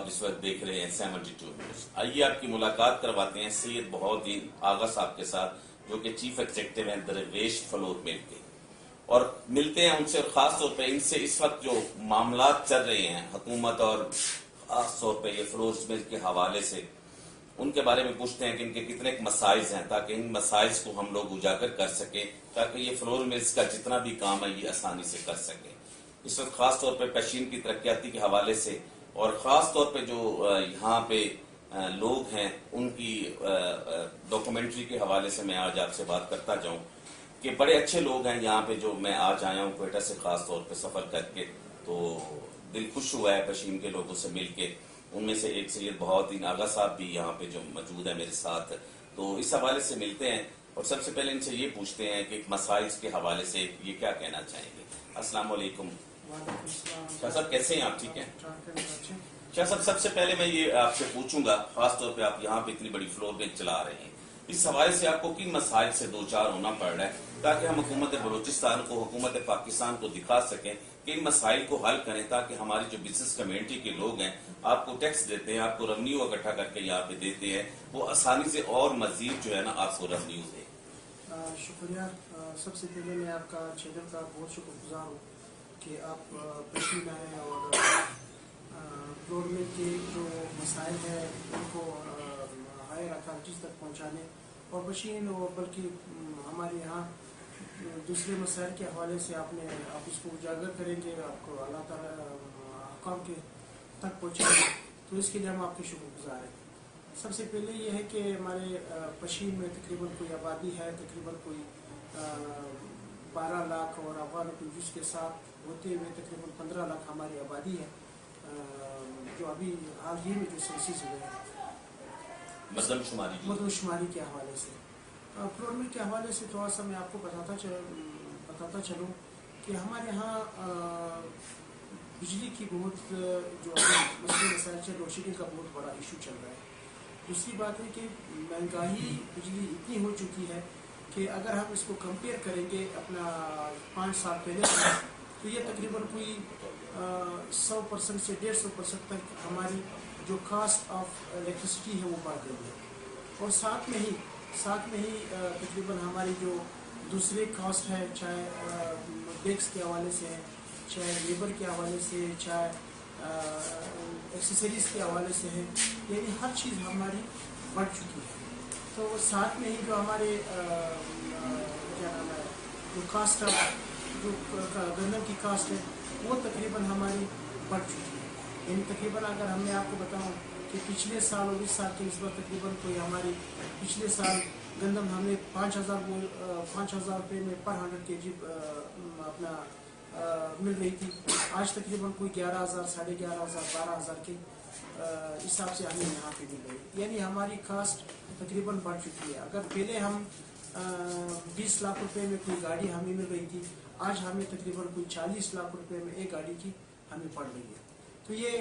آپ اس وقت دیکھ رہے ہیں 72 نیوز۔ آئیے آپ کی ملاقات کرواتے ہیں سید بہاؤالدین آغا صاحب کے ساتھ، جو کہ چیف ایگزیکٹو ہیں درویش فلور مل کے، اور ملتے ہیں ان سے، اور خاص طور پہ ان سے اس وقت جو معاملات چل رہے ہیں حکومت اور خاص طور پہ یہ فلور مل کے حوالے سے، ان کے بارے میں پوچھتے ہیں کہ ان کے کتنے مسائل ہیں، تاکہ ان مسائل کو ہم لوگ اجاگر کر سکیں، تاکہ یہ فلور ملز کا جتنا بھی کام ہے یہ آسانی سے کر سکیں۔ اس وقت خاص طور پہ پیشین کی ترقیاتی کے حوالے سے، اور خاص طور پہ جو یہاں پہ لوگ ہیں ان کی ڈاکومنٹری کے حوالے سے میں آج آپ سے بات کرتا جاؤں کہ بڑے اچھے لوگ ہیں یہاں پہ، جو میں آج آیا ہوں کوئٹہ سے خاص طور پہ سفر کر کے، تو دل خوش ہوا ہے پیشین کے لوگوں سے مل کے۔ ان میں سے ایک سید بہاؤالدین آغا صاحب بھی یہاں پہ جو موجود ہے میرے ساتھ، تو اس حوالے سے ملتے ہیں اور سب سے پہلے ان سے یہ پوچھتے ہیں کہ مسائل کے حوالے سے یہ کیا کہنا چاہیں گے۔ السلام علیکم شاہ صاحب، کیسے ہیں آپ؟ ٹھیک ہیں شاہ صاحب؟ سب سے پہلے میں یہ آپ سے پوچھوں گا، خاص طور پہ آپ یہاں پہ اتنی بڑی فلور مل چلا رہے ہیں، اس حوالے سے آپ کو کن مسائل سے دوچار ہونا پڑ رہا ہے، تاکہ ہم حکومت بلوچستان کو، حکومت پاکستان کو دکھا سکیں کہ ان مسائل کو حل کریں، تاکہ ہماری جو بزنس کمیونٹی کے لوگ ہیں، آپ کو ٹیکس دیتے ہیں، آپ کو ریونیو اکٹھا کر کے یہاں پہ دیتے ہیں، وہ آسانی سے اور مزید جو ہے نا آپ کو ریونیو دیں۔ شکریہ۔ سب سے پہلے میں آپ کا چینل کا بہت شکر گزار ہوں کہ آپ پیشین آئے اور فلور مل کے جو مسائل ہیں ان کو ہائر اتھارٹیز تک پہنچانے، اور پیشین اور بلکہ ہمارے یہاں دوسرے مسائل کے حوالے سے آپ اس کو اجاگر کریں گے، آپ کو اللہ تعالیٰ حکام کے تک پہنچائیں گے، تو اس کے لیے ہم آپ کے شکر گزار ہیں۔ سب سے پہلے یہ ہے کہ ہمارے پیشین میں تقریباً کوئی آبادی ہے، تقریباً کوئی 12 لاکھ، اور افغان جس کے ساتھ ہوتے ہوئے تقریباً 15 لاکھ ہماری آبادی ہے، جو ابھی حال ہی میں جو سینسس ہوئے ہیں مردم شماری کے حوالے سے۔ فلور مل کے حوالے سے تھوڑا سا میں آپ کو بتاتا چلوں کہ ہمارے یہاں بجلی کی بہت جو مسائل سے لوڈ شیڈنگ کا بہت بڑا ایشو چل رہا ہے۔ دوسری بات ہے کہ مہنگائی بجلی اتنی ہو چکی ہے کہ اگر ہم اس کو کمپیئر کریں گے اپنا 5 سال پہلے سے، تو یہ تقریباً کوئی 100% سے 150% تک ہماری جو کاسٹ آف الیکٹریسٹی ہے وہ بڑھ گئی ہے، اور ساتھ میں ہی تقریباً ہماری جو دوسرے کاسٹ ہے، چاہے ٹیکس کے حوالے سے ہے، چاہے لیبر کے حوالے سے، چاہے ایکسیسریز کے حوالے سے ہے، یعنی ہر چیز ہماری بڑھ چکی ہے۔ تو ساتھ میں ہی جو ہمارے کیا نام ہے، جو کاسٹ جو گندم کی کاسٹ ہے وہ تقریباً ہماری بڑھ چکی ہے، یعنی تقریباً اگر ہم نے آپ کو بتاؤں کہ پچھلے سال اور اس سال کے نسبت تقریباً کوئی ہماری پچھلے سال گندم ہمیں 5,000 روپے میں پر 100 kg اپنا مل رہی تھی، آج تقریباً کوئی 11,000، 11,500، 12,000 کے حساب سے ہمیں یہاں پہ مل رہی، یعنی ہماری کاسٹ تقریباً بڑھ چکی ہے۔ اگر پہلے ہم 20 لاکھ روپے میں کوئی گاڑی ہمیں مل رہی تھی، آج ہمیں تقریباً کوئی 40 لاکھ روپے میں ایک گاڑی کی ہمیں پڑ رہی ہے، تو یہ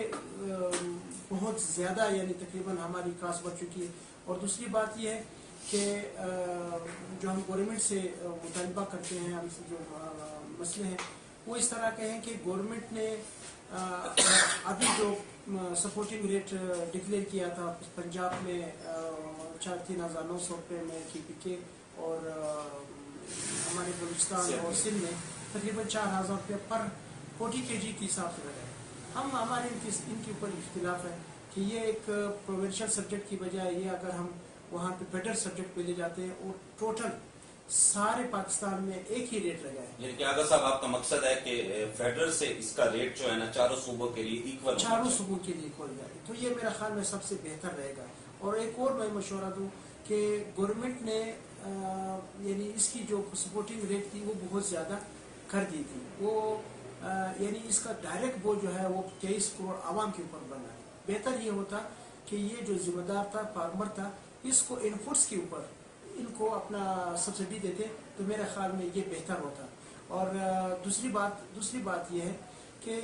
بہت زیادہ یعنی تقریباً ہماری کاسٹ بڑھ چکی ہے۔ اور دوسری بات یہ ہے کہ جو ہم گورنمنٹ سے مطالبہ کرتے ہیں، ہم سے جو مسئلے ہیں وہ اس طرح کے ہیں کہ گورنمنٹ نے ابھی جو سپورٹنگ ریٹ ڈکلیئر کیا تھا پنجاب میں 3,900 روپے میں KPK، اور ہمارے بلوچستان اور سندھ میں تقریباً 4,000 روپے پر 40 kg کے حساب سے لگا ہے۔ ہمارے ان کے اوپر اختلاف ہے کہ یہ ایک پروونشل سبجیکٹ کی بجائے یہ اگر ہم وہاں پہ فیڈرل سبجیکٹ پہ لے جاتے ہیں اور ٹوٹل سارے پاکستان میں ایک ہی ریٹ لگا ہے، یعنی کہ آغا صاحب آپ کا مقصد ہے کہ فیڈرل سے اس کا ریٹ جو ہے نا چاروں صوبوں کے لیے ایکول، چاروں صوبوں کے لیے ایکول جائے، تو یہ میرا خیال میں سب سے بہتر رہے گا۔ اور ایک اور میں مشورہ دوں کہ گورنمنٹ نے یعنی اس کی جو سپورٹنگ ریٹ تھی وہ بہت زیادہ کر دی تھی، وہ یعنی اس کا ڈائریکٹ بوجھ جو ہے وہ 23 کروڑ عوام کے اوپر بنا ہے۔ بہتر یہ ہوتا کہ یہ جو ذمہ دار تھا، فارمر تھا، اس کو انپوٹس کے اوپر ان کو اپنا سبسڈی دیتے تو میرے خیال میں یہ بہتر ہوتا۔ اور دوسری بات یہ ہے کہ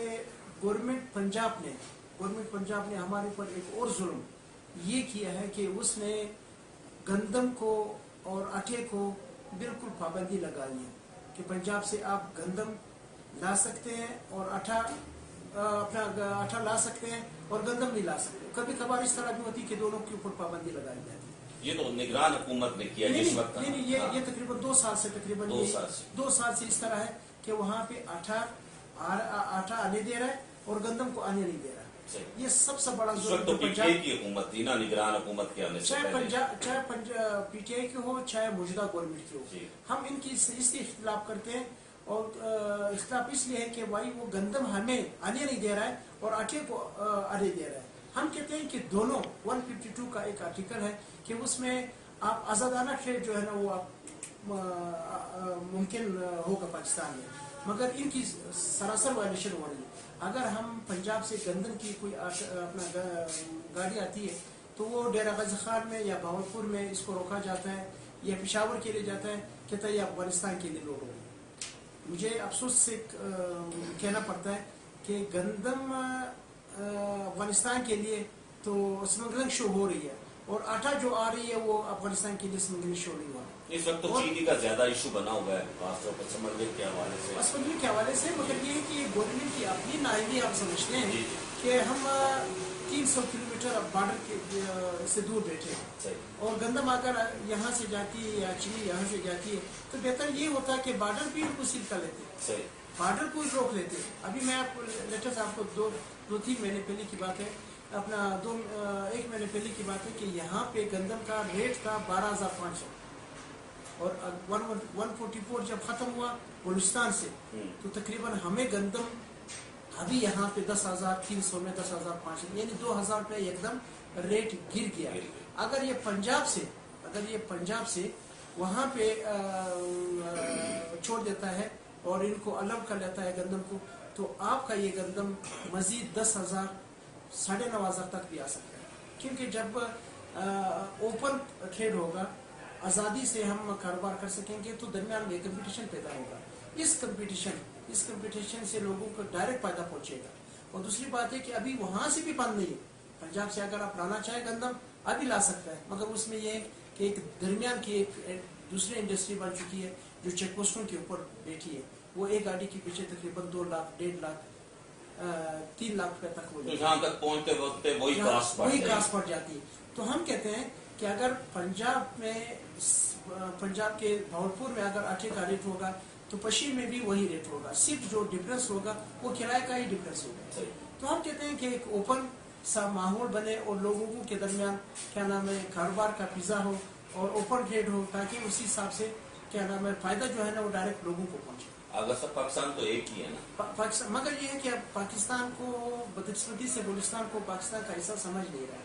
گورنمنٹ پنجاب نے ہمارے اوپر ایک اور ظلم یہ کیا ہے کہ اس نے گندم کو اور آٹے کو بالکل پابندی لگا دی ہے کہ پنجاب سے آپ گندم لا سکتے ہیں اور آٹا अपना आटा ला सकते हैं और गंदम नहीं ला सकते। कभी कभार इस तरह भी होती है कि दोनों के ऊपर पाबंदी लगाई जाती है। ये तो निगरान हुकूमत ने किया जिस वक्त। नहीं, ये तकरीबन 2 साल से तकरीबन 2 साल से इस तरह है कि वहाँ पे आटा आने दे रहा है और गंदम को आने नहीं दे रहा है। ये सबसे बड़ा तो पीटीआई की हुकूमत थी ना, निगरान हुकूमत के आने से पहले। चाहे पीटीआई की हो चाहे मौजूदा गवर्नमेंट की हो, हम इनकी इसलिए इख्तिलाफ करते हैं और इख्तिलाफ इसलिए है कि भाई वो गंदम हमें आने नहीं दे रहा है और आटे को आने दे रहा है। हम कहते हैं कि दोनों 152 का एक आर्टिकल है कि उसमें आप आज़ादाना ट्रेड जो है ना वो आप मुमकिन होगा पाकिस्तान में, मगर इनकी सरासर वायलेशन हो रही है। अगर हम पंजाब से गंदम की कोई अपना गाड़ी आती है तो वो डेरा गाजी खान में या भावलपुर में इसको रोका जाता है या पेशावर के लिए जाता है, कहता है ये अफगानिस्तान के लिए लोड होगी। मुझे अफसोस से कहना पड़ता है कि गंदम अफगानिस्तान के लिए तो स्मगलिंग शो हो रही है और आटा जो आ रही है वो अफगानिस्तान के लिए स्मगलिंग शो नहीं हो रहा। इस वक्त तो चीनी का ज्यादा इशू बना हुआ है खासतौर पर स्मगलिंग के हवाले से। स्मगलिंग के हवाले से मगर ये है कि गवर्नमेंट की अपनी नाइंदी आप समझते हैं कि हम 300 किलोमीटर बॉर्डर के से दूर बैठे हैं और गंदम अगर यहाँ से जाती है या चीनी यहाँ से जाती है तो बेहतर ये होता है कि बॉर्डर भी उनको सील कर लेते, बॉर्डर को ही रोक लेते। अभी मैं आपको लेटेस्ट आपको 2-3 महीने पहले की बात है, अपना 1 महीने पहले की बात है कि यहाँ पे गंदम का रेट था 12,500 और 144 जब खत्म हुआ बलूचिस्तान से तो तकरीबन हमें गंदम अभी यहाँ पे 10,300 में 10,500 यानी 2,000 रुपये एकदम रेट गिर गया। अगर ये पंजाब से वहाँ पे छोड़ देता है और इनको अलग कर लेता है गंदम को, तो आपका ये गंदम मजीद 10,000 9,500 तक भी आ सकता है। क्योंकि जब ओपन ट्रेड होगा, आज़ादी से हम कारोबार कर सकेंगे तो दरमियान में कंपटीशन पैदा होगा। इस कंपटीशन से लोगों को डायरेक्ट फायदा पहुंचेगा। और दूसरी बात है कि अभी वहाँ से भी बंद नहीं है, पंजाब से अगर आप लाना चाहे गंदम अभी ला सकता है, मगर उसमें यह है कि एक दरमियान की एक दूसरी इंडस्ट्री बन चुकी है जो चेक पोस्टों के ऊपर बैठी है। वो एक गाड़ी के पीछे तकरीबन 2 लाख 1.5 लाख 3 लाख रुपए तक हो जाती है, यहाँ तक पहुँचते वक्त वही कास्ट बढ़ जाती है। तो हम कहते हैं कि अगर पंजाब के भावलपुर में अगर आटे का रेट होगा तो पश्चिम में भी वही रेट होगा, सिर्फ जो डिफरेंस होगा वो किराए का ही डिफरेंस होगा। तो हम कहते हैं कि एक ओपन सा माहौल बने और लोगों के दरमियान क्या नाम है कारोबार का पिज़्ज़ा हो और ओपन ट्रेड हो, ताकि उसी हिसाब से क्या नाम है फायदा जो है ना वो डायरेक्ट लोगों को पहुंचे। अगर सब पाकिस्तान तो एक ही है ना पाकिस्तान, मगर ये है कि पाकिस्तान को बदकिस्मती से बलूचिस्तान को पाकिस्तान का हिस्सा समझ नहीं रहा है।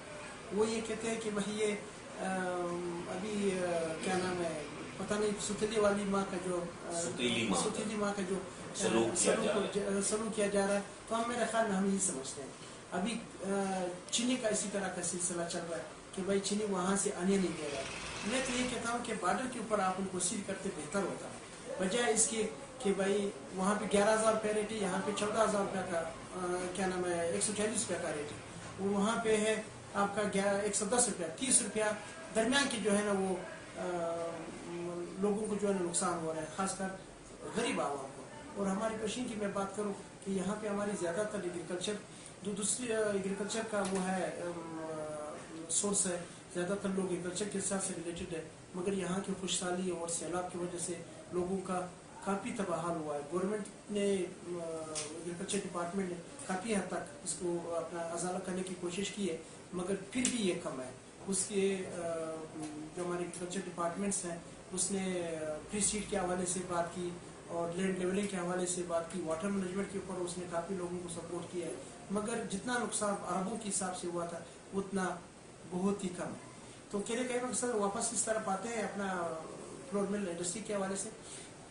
वो ये कहते हैं कि भाई ये अभी क्या नाम है पता नहीं सुतीली वाली माँ का जो सुतीली माँ का जो सलूक किया जा रहा है, तो हम मेरे ख्याल में हम यही समझते हैं। अभी चीनी का इसी तरह का सिलसिला चल रहा है कि भाई चीनी वहाँ से आने नहीं दे रहा है। मैं तो ये कहता हूँ कि बॉर्डर के ऊपर आप उनको सील करते बेहतर होता है, बजाय इसके कि भाई वहाँ पे 11,000 रुपये रेट है, यहाँ पे 14,000 रुपये का क्या नाम है 140 रुपये का रेट है, वो वहाँ पे है आपका 110 रुपया 30 रुपया दरमियान की जो है ना वो लोगों को जो है ना नुकसान हो रहा है, खासकर गरीब आवाम को। और हमारी पश्चिम की मैं बात करूँ कि यहाँ पे हमारी ज़्यादातर एग्रीकल्चर जो दूसरी एग्रीकल्चर का वो है सोर्स है, ज़्यादातर लोग एग्रीकल्चर के साथ से रिलेटेड है, मगर यहाँ की खुशहाली और सैलाब की वजह से लोगों का काफ़ी तबाहाल हुआ है। गवर्नमेंट ने एग्रीकल्चर डिपार्टमेंट ने काफ़ी हद तक इसको अपना अजाला करने की कोशिश की है, मगर फिर भी ये कम है। उसके जो हमारे एग्रीकल्चर डिपार्टमेंट्स हैं उसने फ्री सीड के हवाले से बात की और लैंड लेवलिंग के हवाले से बात की, वाटर मैनेजमेंट के ऊपर उसने काफ़ी लोगों को सपोर्ट किया है, मगर जितना नुकसान अरबों के हिसाब से हुआ था उतना बहुत ही कम है। तो कहने का मकसद वापस इस तरफ आते हैं अपना फ्लोर मिल इंडस्ट्री के हवाले से।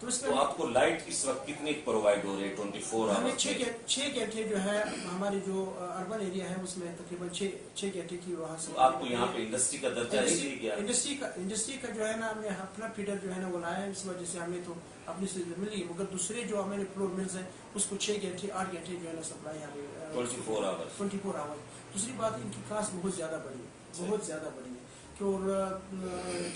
तो आपको लाइट इस वक्त कितनी प्रोवाइड हो रही है 24 हमें 6 घंटे जो है हमारे जो अर्बन एरिया है उसमें तकरीबन 6 घंटे की वहाँ से। आपको यहाँ पे इंडस्ट्री का दर्जा नहीं दिया? इंडस्ट्री का जो है ना हमने अपना फीडर जो है ना वो लाया है, इस वजह से हमें तो अपनी से मिली, मगर दूसरे जो हमारे फ्लोर मिल्स हैं उसको 6 घंटे 8 घंटे जो है ना सप्लाई हमें 24 आवर। दूसरी बात इनकी कास्ट बहुत ज़्यादा बढ़ी है, बहुत ज़्यादा बढ़ी है कि और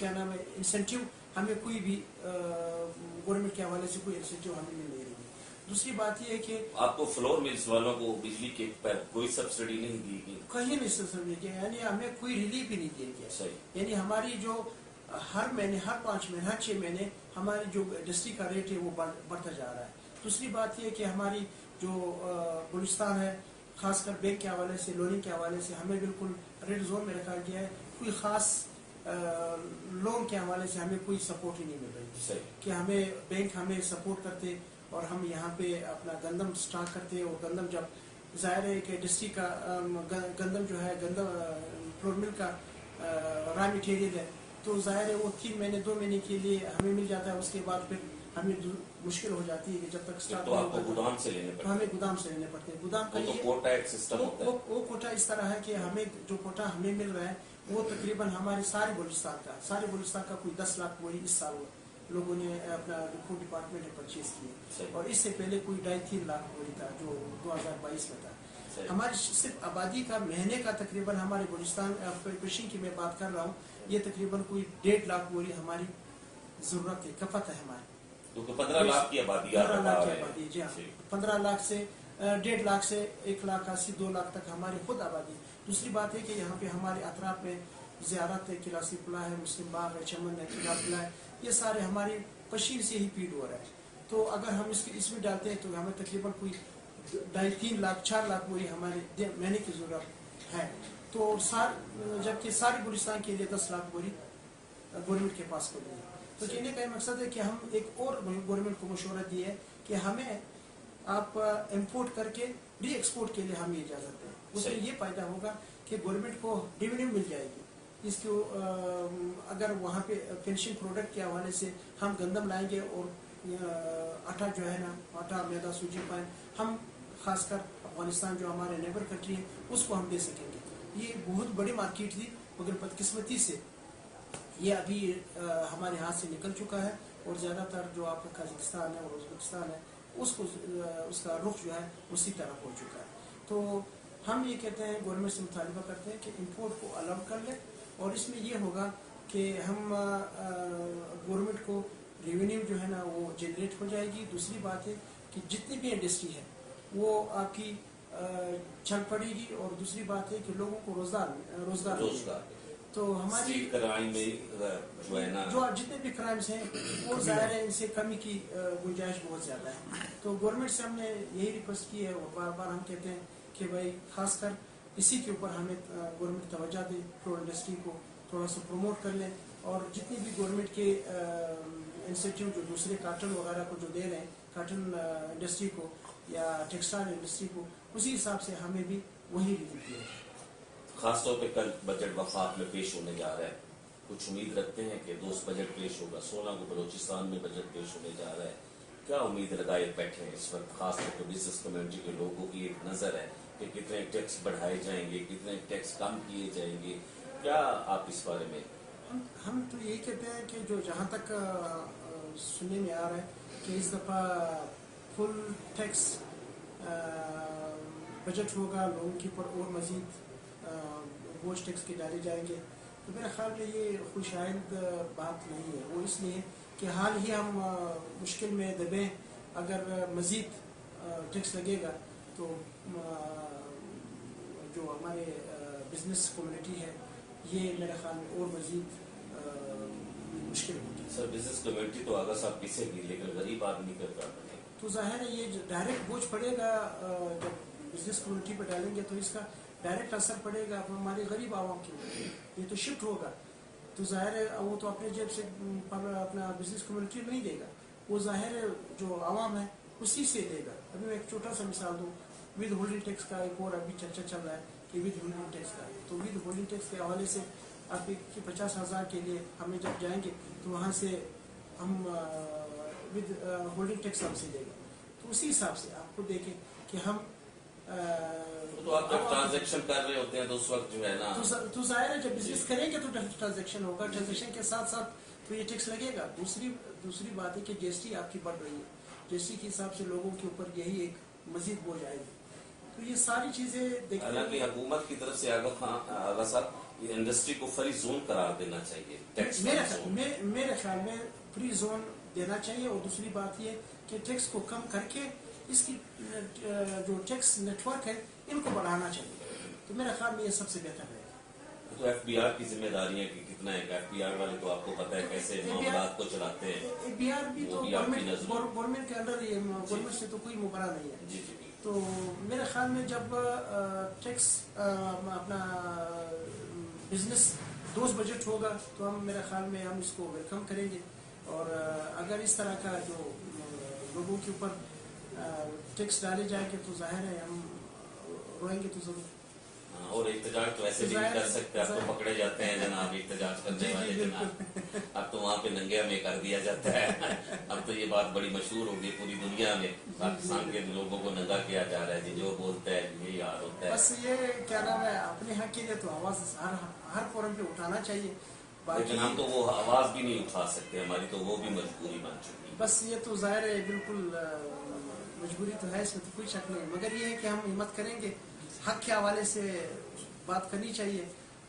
क्या नाम है इंसेंटिव हमें कोई भी गवर्नमेंट के हवाले से कोई इंसेंटिव हमें मिल नहीं रही है। دوسری بات یہ ہے کہ آپ کو فلور ملز والوں کو بجلی کے پر کوئی سبسڈی نہیں دی گئی؟ کہیں نہیں سبسڈی دیا، یعنی ہمیں کوئی ریلیف بھی نہیں دیا گیا. صحیح. یعنی ہماری جو ہر مہینے، ہر 5 مہینے، ہر 6 مہینے ہماری جو انڈسٹری کا ریٹ ہے وہ بڑھتا جا رہا ہے. دوسری بات یہ کہ ہماری جو بلوچستان ہے، خاص کر بینک کے حوالے سے، لوننگ کے حوالے سے ہمیں بالکل ریڈ زون میں رکھا گیا ہے. کوئی خاص لون کے حوالے سے ہمیں کوئی سپورٹ ہی نہیں مل رہی کہ ہمیں بینک ہمیں سپورٹ کرتے اور ہم یہاں پہ اپنا گندم سٹاک کرتے. اور گندم جب ظاہر ہے کہ انڈسٹری کا گندم جو ہے، گندم فلور مل کا را مٹیریل ہے، تو ظاہر ہے وہ 3 مہینے 2 مہینے کے لیے ہمیں مل جاتا ہے. اس کے بعد پھر ہمیں مشکل ہو جاتی ہے کہ جب تک تو آپ کو گودام سے لینے پڑتے ہیں. ہمیں گودام سے لینے پڑتے ہیں. گودام کا تو کوٹا ایک سسٹم ہوتا ہے. وہ کوٹا اس طرح ہے کہ ہمیں جو کوٹا ہمیں مل رہا ہے وہ تقریباً ہمارے سارے بلوچستان کا کوئی 10 لاکھ بوری اس سال لوگوں نے اپنا فوڈ ڈپارٹمنٹ نے پرچیز کی، اور اس سے پہلے کوئی 2.5-3 لاکھ بوری تھا جو 2022 میں تھا. ہماری صرف آبادی کا مہینے کا تقریباً ہمارے بلوچستان فشنگ کی میں بات کر رہا ہوں، یہ تقریباً کوئی 1.5 لاکھ بوری ہماری ضرورت ہے، کفت ہے ہماری. تو 15 لاکھ کی آبادی، 15 لاکھ کی آبادی، جی ہاں. 15 لاکھ سے 1.5 لاکھ سے 1,80,000 2 لاکھ تک ہماری خود آبادی. دوسری بات ہے کہ یہاں پہ ہمارے اطراف میں زیارت ہے، کلاسی پلا ہے، مسلم باغ ہے، چمن ہے، قلعہ پلا ہے، یہ سارے ہماری پشین سے ہی فیڈ ہو رہا ہے. تو اگر ہم اس میں ڈالتے ہیں تو ہمیں تقریباً کوئی 2.5-3 لاکھ 4 لاکھ بوری ہمارے مہینے کی ضرورت ہے. تو جبکہ سارے بلوچستان کے لیے 10 لاکھ بوری گورنمنٹ کے پاس کو دی ہے. تو کہنے کا یہ مقصد ہے کہ ہم ایک اور گورنمنٹ کو مشورہ دی ہے کہ ہمیں آپ امپورٹ کر کے ری ایکسپورٹ کے لیے ہمیں اجازت دیں. اس سے یہ فائدہ ہوگا کہ گورنمنٹ کو ریونیو مل جائے گی. اس کو اگر وہاں پہ فنشنگ پروڈکٹ کے حوالے سے ہم گندم لائیں گے اور آٹا جو ہے نا، آٹا میدا سوجی پائیں، ہم خاص کر افغانستان جو ہمارے نیبر کنٹری ہے اس کو ہم دے سکیں گے. یہ بہت بڑی مارکیٹ تھی، مگر بدقسمتی سے یہ ابھی ہمارے ہاتھ سے نکل چکا ہے، اور زیادہ تر جو آپ کا قازقستان ہے اور ازبکستان ہے اس کا رخ جو ہے اسی طرف ہو چکا ہے. تو ہم یہ کہتے ہیں، گورنمنٹ سے مطالبہ کرتے ہیں کہ امپورٹ کو الاؤ کر لیں، اور اس میں یہ ہوگا کہ ہم گورنمنٹ کو ریونیو جو ہے نا وہ جنریٹ ہو جائے گی. دوسری بات ہے کہ جتنی بھی انڈسٹری ہے وہ آپ کی چل پڑے گی، اور دوسری بات ہے کہ لوگوں کو روزگار تو ہماری جو جتنے بھی کرائمز ہیں وہ ظاہر ہے ان سے کمی کی گنجائش بہت زیادہ ہے. تو گورنمنٹ سے ہم نے یہی ریکویسٹ کی ہے، اور بار بار ہم کہتے ہیں کہ بھائی خاص کر اسی کے اوپر ہمیں گورنمنٹ توجہ دے، فلور انڈسٹری کو تھوڑا سا پروموٹ کر لیں، اور جتنی بھی گورنمنٹ کے انسٹیٹیوٹ جو دوسرے کاٹن وغیرہ کو جو دے رہے ہیں، کاٹن انڈسٹری کو یا ٹیکسٹائل انڈسٹری کو، اسی حساب سے ہمیں بھی وہی ریلیف دے. خاص طور پہ کل بجٹ وفاق میں پیش ہونے جا رہا ہے، کچھ امید رکھتے ہیں کہ دوست بجٹ پیش ہوگا. 16 کو بلوچستان میں بجٹ پیش ہونے جا رہا ہے، کیا امید لگائے بیٹھے ہیں اس وقت؟ خاص طور پہ بزنس کمیونٹی کے لوگوں کی ایک نظر ہے کہ کتنے ٹیکس بڑھائے جائیں گے، کتنے ٹیکس کم کیے جائیں گے. کیا آپ اس بارے میں؟ ہم تو یہی کہتے ہیں کہ جو جہاں تک سننے میں آ رہا ہے کہ اس دفعہ فل ٹیکس بجٹ ہوگا، لوگوں کے اوپر اور مزید بوجھ ٹیکس کے ڈالے جائیں گے. تو میرے خیال میں یہ خوشائند بات نہیں ہے. وہ اس لیے کہ حال ہی ہم مشکل میں دبیں، اگر مزید ٹیکس لگے گا تو جو ہمارے بزنس کمیونٹی ہے یہ میرے خیال میں اور مزید مشکل ہوگی. سر بزنس کمیونٹی تو آگا صاحب کسے بھی، لیکن غریب آدمی کا کیا بنے؟ تو ظاہر ہے یہ ڈائریکٹ بوجھ پڑے گا، جب بزنس کمیونٹی پہ ڈالیں گے تو اس کا ڈائریکٹ اثر پڑے گا ہمارے غریب عوام کے اوپر. یہ تو شفٹ ہوگا، تو ظاہر ہے وہ تو اپنے جیب سے اپنا بزنس کمیونٹی نہیں دے گا، وہ ظاہر ہے جو عوام ہے اسی سے دے گا. ابھی میں ایک چھوٹا سا مثال دوں، ود ہولڈنگ ٹیکس کا ایک اور ابھی چرچا چل رہا ہے کہ ود ہولڈنگ ٹیکس کا. تو ود ہولڈنگ ٹیکس کے حوالے سے آپ 50,000 کے لیے ہمیں جب جائیں گے تو وہاں سے ہم ود ہولڈنگ ٹیکس ہم سے دے گا. تو اسی حساب سے آپ کو دیکھیں کہ ہم تو آپ جب ٹرانزیکشن کر رہے ہوتے ہیں تو اس وقت جو ہے نا تو ظاہر ہے جب بزنس کریں گے تو ٹرانزیکشن ہوگا، ٹرانزیکشن کے ساتھ ساتھ تو یہ ٹیکس لگے گا. دوسری بات ہے کہ جی ایس ٹی آپ کی بڑھ رہی ہے، جی ایس ٹی کے حساب سے لوگوں کے اوپر یہی ایک مزید بوجھ آئے گی. تو یہ ساری چیزیں دیکھیں. حالانکہ حکومت کی طرف سے آگا صاحب یہ انڈسٹری کو فری زون قرار دینا چاہیے. میرے خیال میں فری زون دینا چاہیے، اور دوسری بات یہ کہ ٹیکس کو کم کر کے इसकी जो टैक्स नेटवर्क है इनको बढ़ाना चाहिए, तो मेरा ख्याल में ये सबसे बेहतर है। तो एफबीआर की जिम्मेदारी है कि कितना है, एफबीआर वाले तो आपको पता है कैसे मामलात को चलाते हैं, एफबीआर भी तो वो भी आपकी नजर में। गवर्नमेंट के अंडर, ये गवर्नमेंट से तो कोई मुबारा नहीं है। जी जी तो मेरे ख्याल में जब टैक्स अपना बिजनेस 2 बजट होगा तो हम, मेरे ख्याल में हम इसको वेलकम करेंगे, और अगर इस तरह का जो लोगों के ऊपर टैक्स डाले जाएंगे तो जाहिर है हम रोएंगे तो जरूर। हाँ, और एहतजाज तो ऐसे भी नहीं कर सकते, आप तो पकड़े जाते हैं जनाब एहतजाज करने वाले जनाब, अब तो वहाँ पे नंगे में कर दिया जाता है। अब तो ये बात बड़ी मशहूर हो गई पूरी दुनिया में, पाकिस्तान के लोगों को नंगा किया जा रहा है जी, जो बोलता है यही हाल होता है। बस ये क्या नाम है, अपने हक के लिए तो आवाज हर फोरम पे उठाना चाहिए, लेकिन हम तो वो आवाज भी नहीं उठा सकते, हमारी तो वो भी मजबूरी बन चुकी है। बस ये तो जाहिर है बिल्कुल मजबूरी तो है, इसमें तो कोई शक नहीं, मगर ये है कि हम हिम्मत करेंगे, हक के हवाले से बात करनी चाहिए,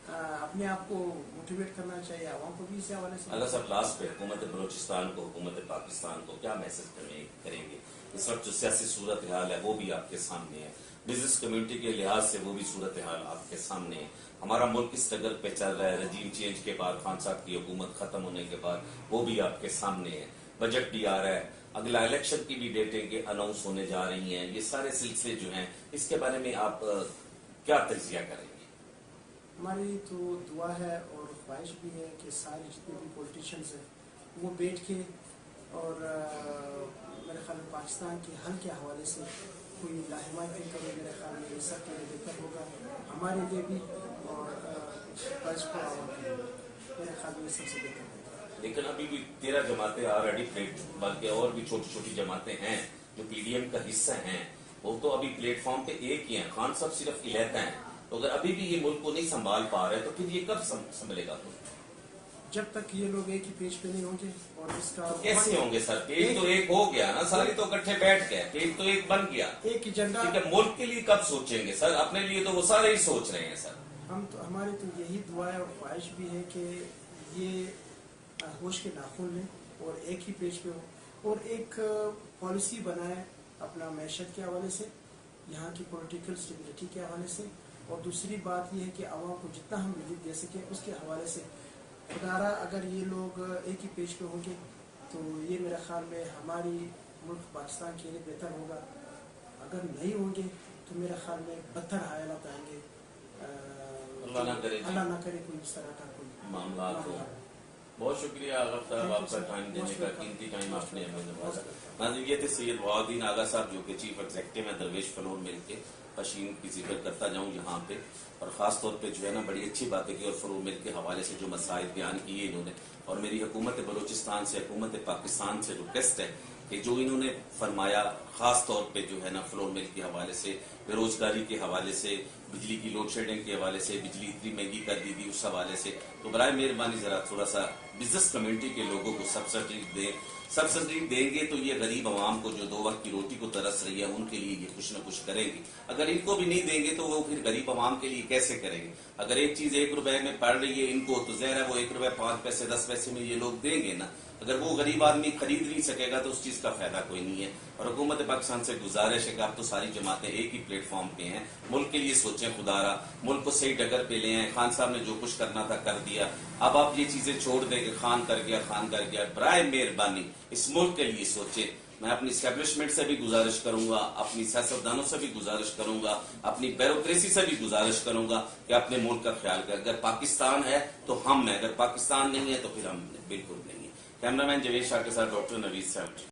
अपने आप को मोटिवेट करना चाहिए, आवाम को भी इस हवाले से। अगर सब लास्ट पे हुकूमत बलोचिस्तान को, हुकूमत पाकिस्तान को क्या मैसेज करेंगे? इस वक्त जो सियासी सूरत हाल है वो भी आपके सामने है, बिजनेस कम्युनिटी के लिहाज से वो भी सूरत हाल आपके सामने है, हमारा मुल्क किस डगर पे चल रहा है, रजीम चेंज के बाद, खान साहब की हुकूमत खत्म होने के बाद वो भी आपके सामने है, बजट भी आ रहा है, अगला इलेक्शन की भी डेटें के अनाउंस होने जा रही हैं, ये सारे सिलसिले जो हैं इसके बारे में आप क्या तजिया करेंगे? हमारी तो दुआ है और ख्वाहिश भी है कि सारे जितने भी पॉलिटिशियंस हैं वो बैठ के, और मेरे ख्याल में पाकिस्तान के हल के हवाले से कोई लाहिमायत करे, मेरे ख्याल में ये सब के लिए बेहतर होगा हमारे लिए भी, और मेरे ख्याल में सबसे बेहतर होगा। लेकिन अभी भी 13 जमातें ऑलरेडी बल्कि और भी छोटी छोटी जमातें हैं जो पीडीएम का हिस्सा हैं, वो तो अभी प्लेटफॉर्म पे एक ही हैं, खान साहब सिर्फ इलेहता हैं, तो अगर अभी भी ये मुल्क को नहीं संभाल पा रहे तो फिर ये कब संभलेगा? जब तक ये लोग एक ही पेज पे नहीं होंगे, और इसका तो कैसे होंगे सर? पेज तो एक हो गया ना, सारे तो इकट्ठे बैठ गए, पेज तो एक बन गया, एक एजेंडा, ठीक है, मुल्क के लिए कब सोचेंगे सर? अपने लिए तो वो सारे ही सोच रहे हैं सर। हम तो, हमारी तो यही दुआ है और ख्वाहिश भी है कि ये होश के नाखून लें और एक ही पेज पे हो, और एक पॉलिसी बनाए अपना मैशत के हवाले से, यहाँ की पॉलिटिकल स्टेबिलिटी के हवाले से, और दूसरी बात यह है कि आवाम को जितना हम रिलीफ दे सकें उसके हवाले से। खुदारा अगर ये लोग एक ही पेज पे होंगे तो ये मेरे ख्याल में हमारी मुल्क पाकिस्तान के लिए बेहतर होगा, अगर नहीं होंगे तो मेरे ख्याल में बदतर हालात आएंगे, अल्लाह ना करे कोई इस तरह का कोई मामला हो। बहुत शुक्रिया आगा साहब, आपका टाइम देने का, कीमती टाइम आपने हमें नवाजा। नाज़रीन, ये थे सैयद बहाउद्दीन आगा साहब जो कि चीफ एग्जीक्यूटिव है दरवेश फ्लोर मिल के। पशीन की जिक्र करता जाऊँ यहाँ पे, और ख़ास तौर पे जो है ना बड़ी अच्छी बातें की, और फ्लोर मिल के हवाले से जो मसाइल बयान किए इन्होंने, और मेरी हुकूमत बलोचिस्तान से, हुकूमत पाकिस्तान से रिक्वेस्ट है कि जो इन्होंने फरमाया, ख़ास तौर पे जो है ना फ्लोर मिल के हवाले से, बेरोजगारी के हवाले से, बिजली की लोड शेडिंग के हवाले से, बिजली इतनी महंगी कर दी थी उस हवाले से, तो बराए मेहरबानी ज़रा थोड़ा सा बिजनेस कम्युनिटी के लोगों को सब्सिडी दें। सब्सिडी देंगे तो ये गरीब आवाम को जो 2 वक्त की रोटी को तरस रही है उनके लिए ये कुछ न कुछ करेंगे। अगर इनको भी नहीं देंगे तो वो फिर गरीब आवाम के लिए कैसे करेंगे? अगर एक चीज 1 रुपए में पड़ रही है इनको, तो ज़ाहिर है वो 1 रुपए 5 पैसे 10 पैसे में ये लोग देंगे ना। अगर वो गरीब आदमी खरीद नहीं सकेगा तो उस चीज का फायदा कोई नहीं है। और हुकूमत पाकिस्तान से गुजारिश है कि आप तो सारी जमातें एक ही प्लेटफॉर्म पे हैं, मुल्क के लिए सोचें, खुदारा मुल्क को सही डगर पे ले आए। खान साहब ने जो कुछ करना था कर दिया, अब आप ये चीजें छोड़ दें कि खान कर गया, खान कर गया। बराए मेहरबानी इस मुल्क के लिए सोचें। मैं अपनी स्टैब्लिशमेंट से भी गुजारिश करूंगा, अपनी सियासतदानों से भी गुजारिश करूंगा, अपनी ब्यूरोक्रेसी से भी गुजारिश करूंगा कि अपने मुल्क का ख्याल करें। अगर पाकिस्तान है तो हम हैं, अगर पाकिस्तान नहीं है तो फिर हम बिल्कुल नहीं है। कैमरामैन जवेद शाह के साथ डॉक्टर नवीद साहब।